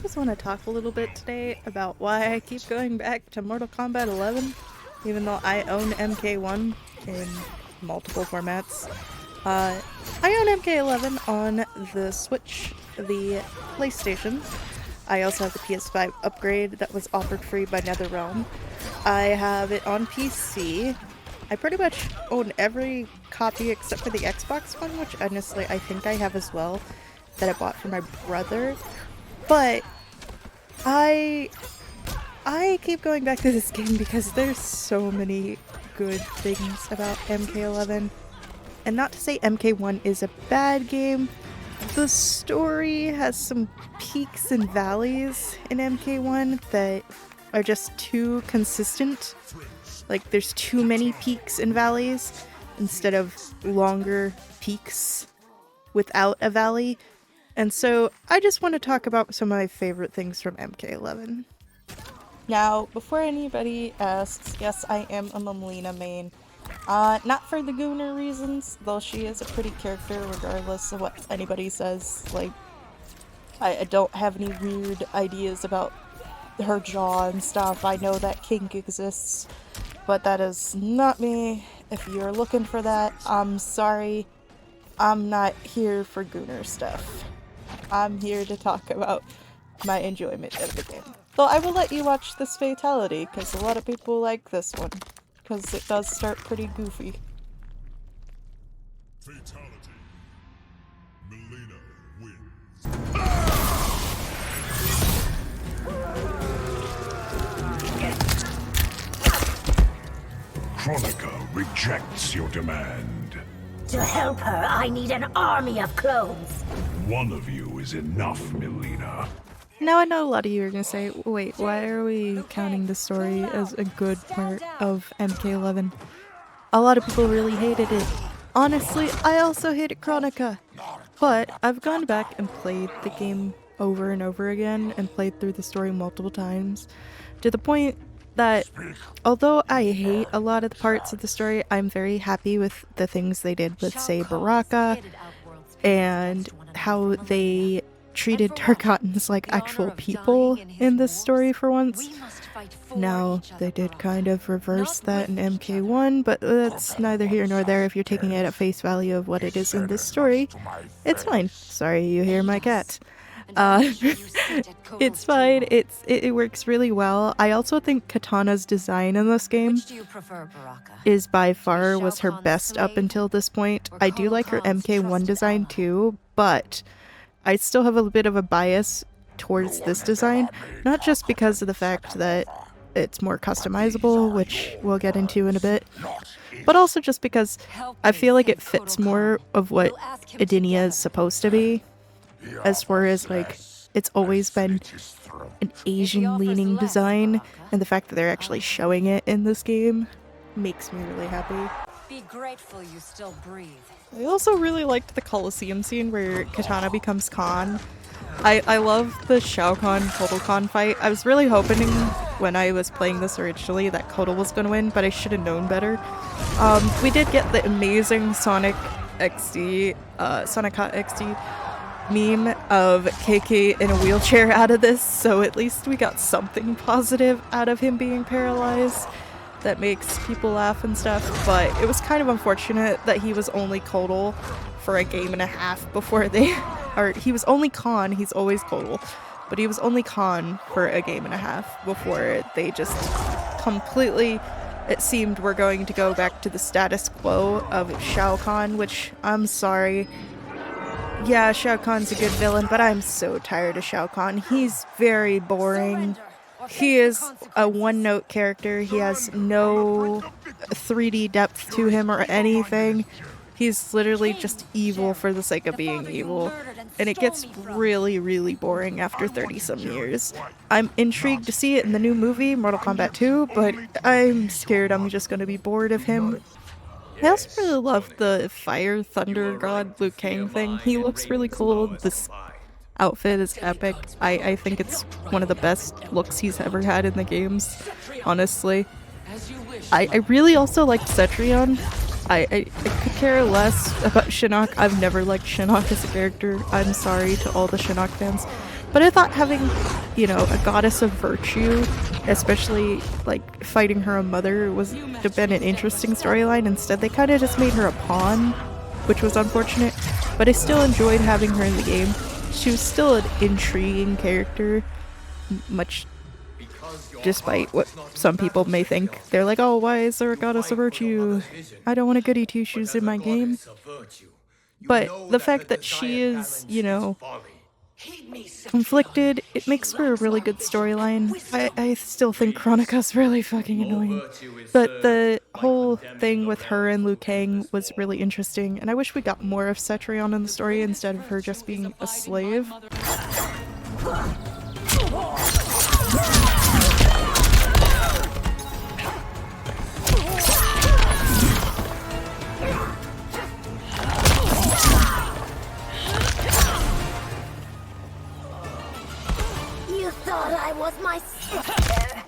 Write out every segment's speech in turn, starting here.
just want to talk a little bit today about why I keep going back to Mortal Kombat 11, even though I own MK1 in multiple formats. I own MK11 on the Switch, the PlayStation. I also have the PS5 upgrade that was offered free by NetherRealm. I have it on PC. I pretty much own every copy except for the Xbox one, which honestly I think I have as well, that I bought for my brother. But I keep going back to this game because there's so many good things about MK11. And not to say MK1 is a bad game, the story has some peaks and valleys in MK1 that are just too consistent. Like, there's too many peaks and valleys instead of longer peaks without a valley. And so I just want to talk about some of my favorite things from MK11. Now, before anybody asks, yes, I am a Melina main. Not for the Gooner reasons, though she is a pretty character regardless of what anybody says. Like, I don't have any weird ideas about her jaw and stuff. I know that kink exists, but that is not me. If you're looking for that, I'm sorry. I'm not here for Gooner stuff. I'm here to talk about my enjoyment of the game. Though I will let you watch this fatality, because a lot of people like this one. Because it does start pretty goofy. Fatality. Melina wins. Kronika rejects your demand. To help her, I need an army of clones. One of you is enough, Melina. Now I know a lot of you are gonna say, wait, why are we counting the story as a good part of MK11? A lot of people really hated it. Honestly, I also hated Kronika. But I've gone back and played the game over and over again and played through the story multiple times, to the point that although I hate a lot of the parts of the story, I'm very happy with the things they did with, say, Baraka, and how they treated Tarkatans like actual people in this story for once. Now, they did kind of reverse that in MK1, but that's neither here nor there if you're taking it at face value of what it is in this story. It's fine. Sorry, you hear my cat. It's fine. It works really well. I also think Katana's design in this game is by far was her best up until this point. I do like her MK1 design too, but I still have a bit of a bias towards this design, not just because of the fact that it's more customizable, which we'll get into in a bit, but also just because I feel like it fits more of what Edenia is supposed to be. As far as, like, it's always been an Asian-leaning design, and the fact that they're actually showing it in this game makes me really happy. Be grateful you still breathe. I also really liked the Coliseum scene where Katana becomes Khan. I love the Shao Kahn Kotal Khan fight. I was really hoping when I was playing this originally that Kotal was going to win, but I should have known better. We did get the amazing Sonic XD, Sonic Hot XD meme of KK in a wheelchair out of this, so at least we got something positive out of him being paralyzed that makes people laugh and stuff. But it was kind of unfortunate that he was only Kotal for a game and a half before they, or he was only Khan, he's always Kotal, but he was only Khan for a game and a half before they just completely, it seemed, we're going to go back to the status quo of Shao Kahn, which, I'm sorry. Yeah, Shao Kahn's a good villain, but I'm so tired of Shao Kahn. He's very boring. He is a one-note character. He has no 3D depth to him or anything. He's literally just evil for the sake of being evil. And it gets really, really boring after 30-some years. I'm intrigued to see it in the new movie, Mortal Kombat 2, but I'm scared I'm just going to be bored of him. I also really love the Fire Thunder God Liu Kang thing. He looks really cool. This outfit is epic. I think it's one of the best looks he's ever had in the games, honestly. I really also liked Cetrion. I could care less about Shinnok. I've never liked Shinnok as a character. I'm sorry to all the Shinnok fans. But I thought having, you know, a goddess of virtue, especially like fighting her own mother, would have been an interesting storyline. Instead, they kind of just made her a pawn, which was unfortunate. But I still enjoyed having her in the game. She was still an intriguing character, much despite what some people may think. They're like, oh, why is there a goddess of virtue? I don't want a goody two-shoes in my game. But the fact that she is, you know, conflicted, it makes for a really good storyline. I still think Kronika's really fucking annoying. But the whole thing with her and Liu Kang was really interesting, and I wish we got more of Cetrion in the story instead of her just being a slave. You thought I was my sister?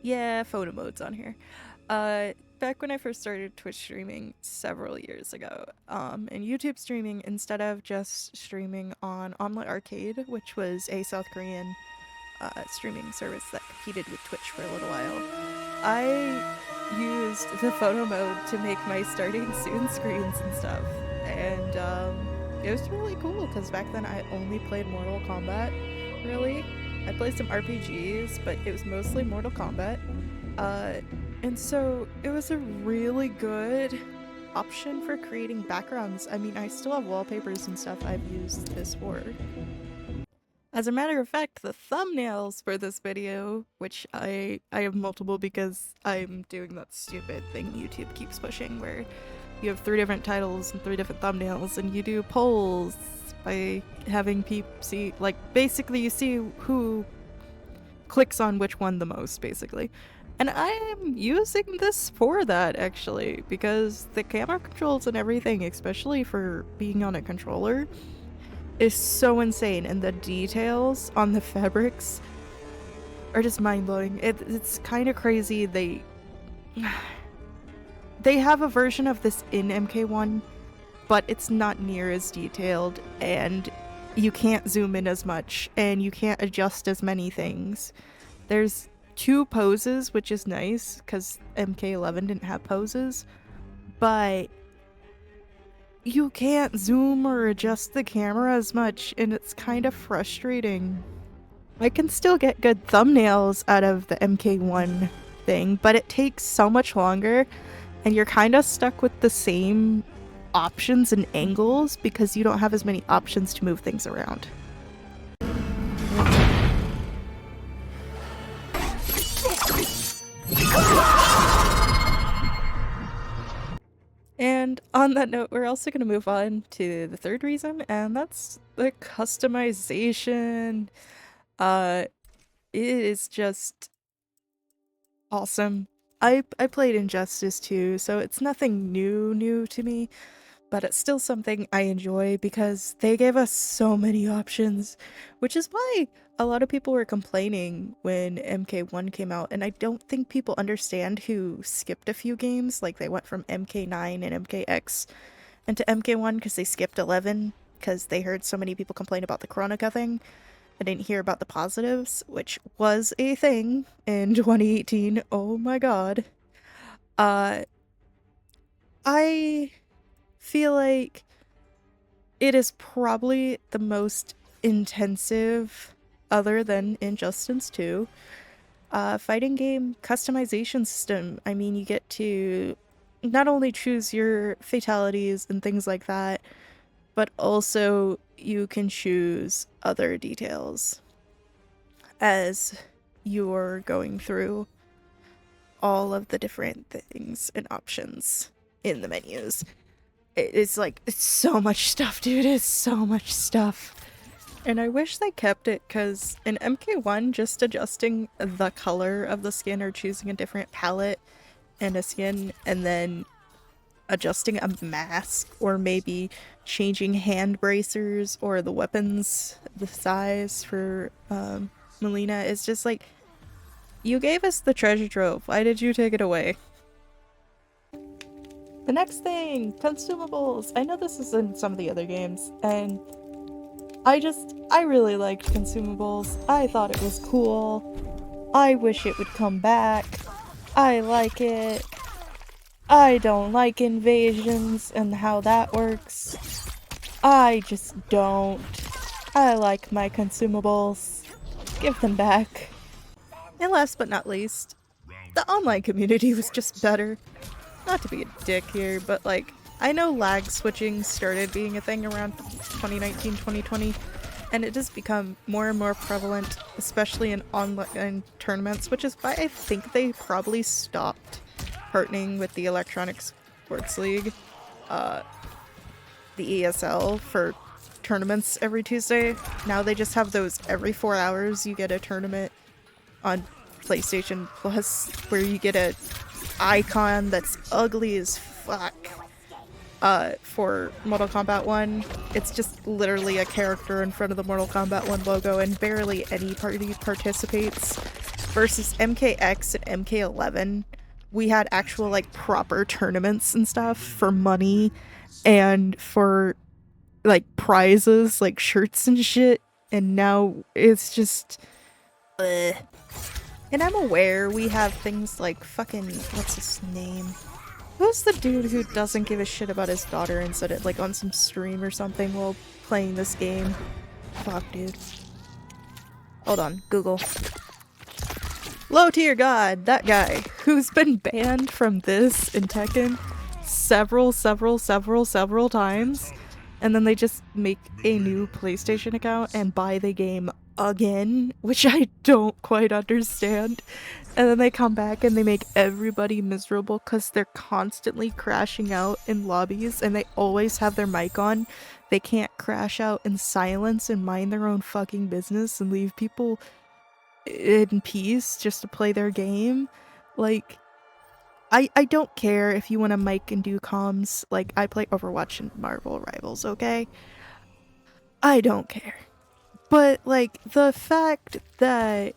Yeah, photo mode's on here. Back when I first started Twitch streaming several years ago, and YouTube streaming, instead of just streaming on Omelette Arcade, which was a South Korean streaming service that competed with Twitch for a little while, I used the photo mode to make my starting soon screens and stuff. And it was really cool because back then I only played Mortal Kombat, really. I played some RPGs, but it was mostly Mortal Kombat. And so it was a really good option for creating backgrounds. I mean, I still have wallpapers and stuff I've used this for. As a matter of fact, the thumbnails for this video, which I have multiple because I'm doing that stupid thing YouTube keeps pushing where you have 3 different titles and 3 different thumbnails and you do polls by having people see, like, basically you see who clicks on which one the most, basically. And I am using this for that, actually, because the camera controls and everything, especially for being on a controller, is so insane, and the details on the fabrics are just mind-blowing. It's kind of crazy. They have a version of this in MK1, but it's not near as detailed, and you can't zoom in as much, and you can't adjust as many things. There's 2 poses, which is nice, because MK11 didn't have poses, but you can't zoom or adjust the camera as much, and it's kind of frustrating. I can still get good thumbnails out of the MK1 thing, but it takes so much longer, and you're kind of stuck with the same options and angles because you don't have as many options to move things around. And on that note, we're also going to move on to the 3rd reason, and that's the customization. It is just awesome. I played Injustice 2, so it's nothing new to me, but it's still something I enjoy because they gave us so many options, which is why a lot of people were complaining when MK1 came out, and I don't think people understand who skipped a few games. Like, they went from MK9 and MKX into MK1 because they skipped 11 because they heard so many people complain about the Kronika thing. I didn't hear about the positives, which was a thing in 2018. Oh my god. I feel like it is probably the most intensive, other than Injustice 2, fighting game customization system. I mean, you get to not only choose your fatalities and things like that, but also you can choose other details as you're going through all of the different things and options in the menus. It's like, it's so much stuff, dude. It's so much stuff. And I wish they kept it, because in MK1, just adjusting the color of the skin or choosing a different palette and a skin, and then adjusting a mask, or maybe changing hand bracers or the weapons, the size for Melina, is just like, you gave us the treasure trove. Why did you take it away? The next thing, consumables. I know this is in some of the other games, and I really liked consumables. I thought it was cool. I wish it would come back. I like it. I don't like invasions and how that works. I just don't. I like my consumables. Give them back. And last but not least, the online community was just better. Not to be a dick here, but like, I know lag switching started being a thing around 2019, 2020, and it has become more and more prevalent, especially in online tournaments, which is why I think they probably stopped partnering with the Electronic Sports League, the ESL, for tournaments every Tuesday. Now they just have those every 4 hours you get a tournament on PlayStation Plus where you get a icon that's ugly as fuck. For Mortal Kombat 1, it's just literally a character in front of the Mortal Kombat 1 logo and barely any party participates. Versus MKX and MK11, we had actual like proper tournaments and stuff for money and for like prizes like shirts and shit, and now it's just ugh. And I'm aware we have things like fucking, what's his name? Who's the dude who doesn't give a shit about his daughter and said it like on some stream or something while playing this game? Fuck, dude. Hold on, Google. Low tier god, that guy who's been banned from this in Tekken several times, and then they just make a new PlayStation account and buy the game again, which I don't quite understand. And then they come back and they make everybody miserable because they're constantly crashing out in lobbies and they always have their mic on. They can't crash out in silence and mind their own fucking business and leave people in peace just to play their game. Like, I don't care if you want to mic and do comms. Like, I play Overwatch and Marvel Rivals, okay? I don't care. But, like, the fact that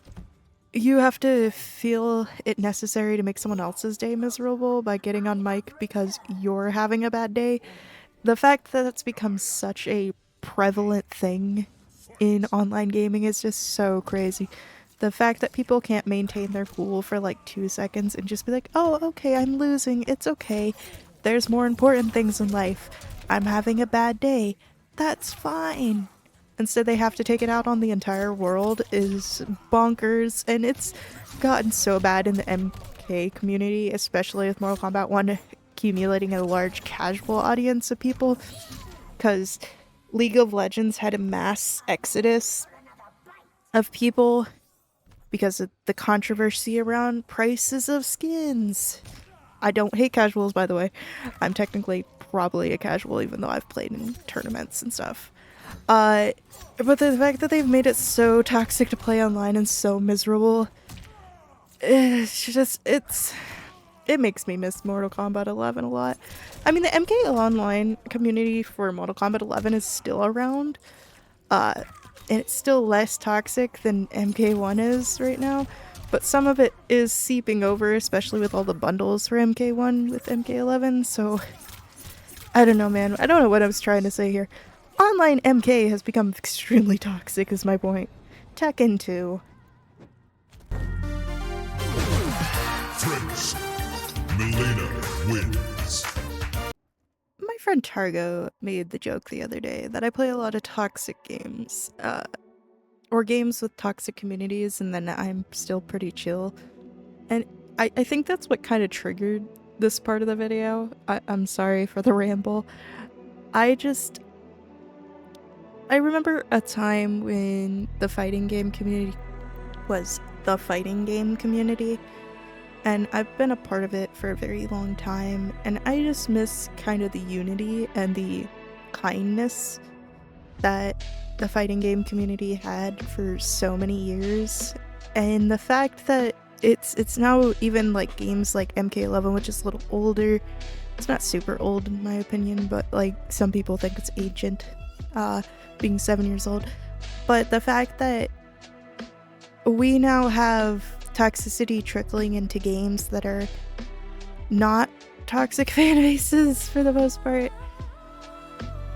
you have to feel it necessary to make someone else's day miserable by getting on mic because you're having a bad day, the fact that that's become such a prevalent thing in online gaming is just so crazy. The fact that people can't maintain their cool for like 2 seconds and just be like, oh, okay, I'm losing, it's okay. There's more important things in life. I'm having a bad day. That's fine. Instead, they have to take it out on the entire world is bonkers, and it's gotten so bad in the MK community, especially with Mortal Kombat 1 accumulating a large casual audience of people, because League of Legends had a mass exodus of people because of the controversy around prices of skins. I don't hate casuals, by the way. I'm technically probably a casual, even though I've played in tournaments and stuff. But the fact that they've made it so toxic to play online and so miserable, it makes me miss Mortal Kombat 11 a lot. I mean, the MK Online community for Mortal Kombat 11 is still around, and it's still less toxic than MK1 is right now, but some of it is seeping over, especially with all the bundles for MK1 with MK11, so I don't know, man. I don't know what I was trying to say here. Online MK has become extremely toxic is my point. Tekken 2. Friends, Melina wins. My friend Targo made the joke the other day that I play a lot of toxic games, or games with toxic communities, and then I'm still pretty chill. And I think that's what kind of triggered this part of the video. I'm sorry for the ramble. I remember a time when the fighting game community was the fighting game community, and I've been a part of it for a very long time, and I just miss kind of the unity and the kindness that the fighting game community had for so many years. And the fact that it's now even like games like MK11, which is a little older. It's not super old in my opinion, but like some people think it's ancient, being 7 years old. But the fact that we now have toxicity trickling into games that are not toxic fan bases for the most part.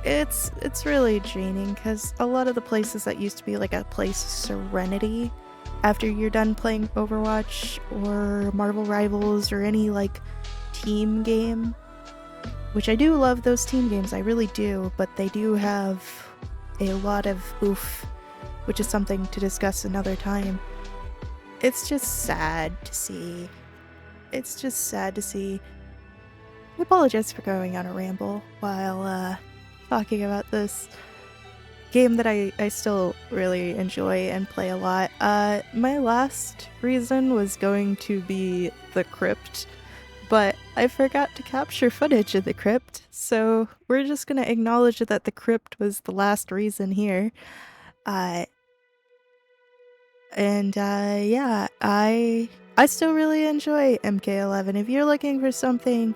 It's really draining because a lot of the places that used to be like a place of serenity after you're done playing Overwatch or Marvel Rivals or any like team game, which I do love those team games, I really do, but they do have a lot of oof, which is something to discuss another time. It's just sad to see. It's just sad to see. I apologize for going on a ramble while talking about this game that I still really enjoy and play a lot. My last reason was going to be the crypt, but I forgot to capture footage of the crypt, so we're just gonna acknowledge that the crypt was the last reason here. Yeah, I still really enjoy MK11. If you're looking for something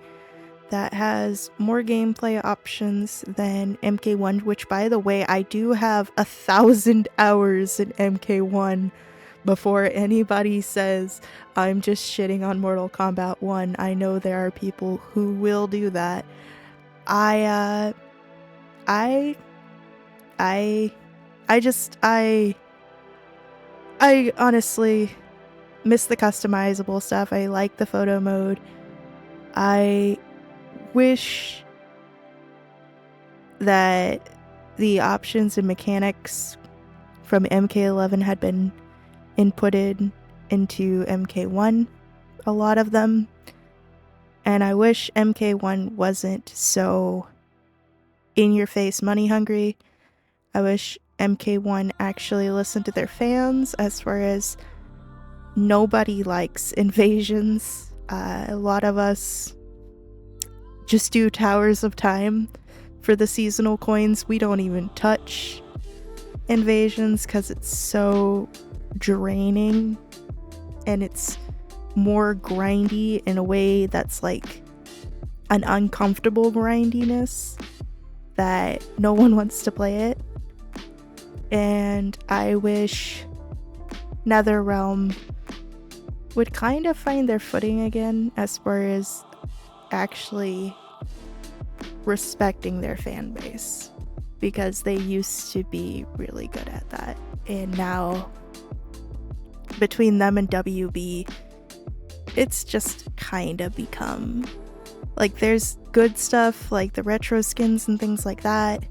that has more gameplay options than MK1, which by the way, I do have 1,000 hours in MK1 before anybody says I'm just shitting on Mortal Kombat 1. I know there are people who will do that. I honestly miss the customizable stuff. I like the photo mode. I wish that the options and mechanics from MK11 had been inputted into MK1, a lot of them. And I wish MK1 wasn't so in-your-face money hungry. I wish MK1 actually listened to their fans as far as nobody likes invasions. A lot of us just do Towers of Time for the seasonal coins. We don't even touch invasions because it's so draining and it's more grindy in a way that's like an uncomfortable grindiness that no one wants to play it. And I wish NetherRealm would kind of find their footing again as far as actually respecting their fan base, because they used to be really good at that, and now between them and WB it's just kind of become like there's good stuff like the retro skins and things like that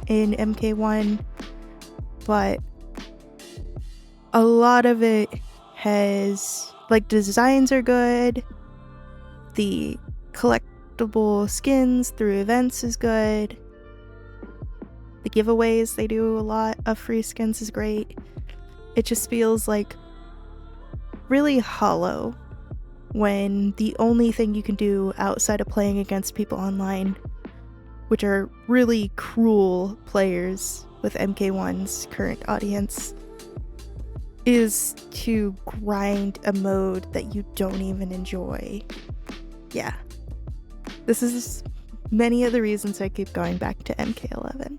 in MK1, but a lot of it has like designs are good, the collectible skins through events is good, the giveaways, they do a lot of free skins is great. It just feels like really hollow when the only thing you can do outside of playing against people online, which are really cruel players with MK1's current audience, is to grind a mode that you don't even enjoy. Yeah. This is many of the reasons I keep going back to MK11.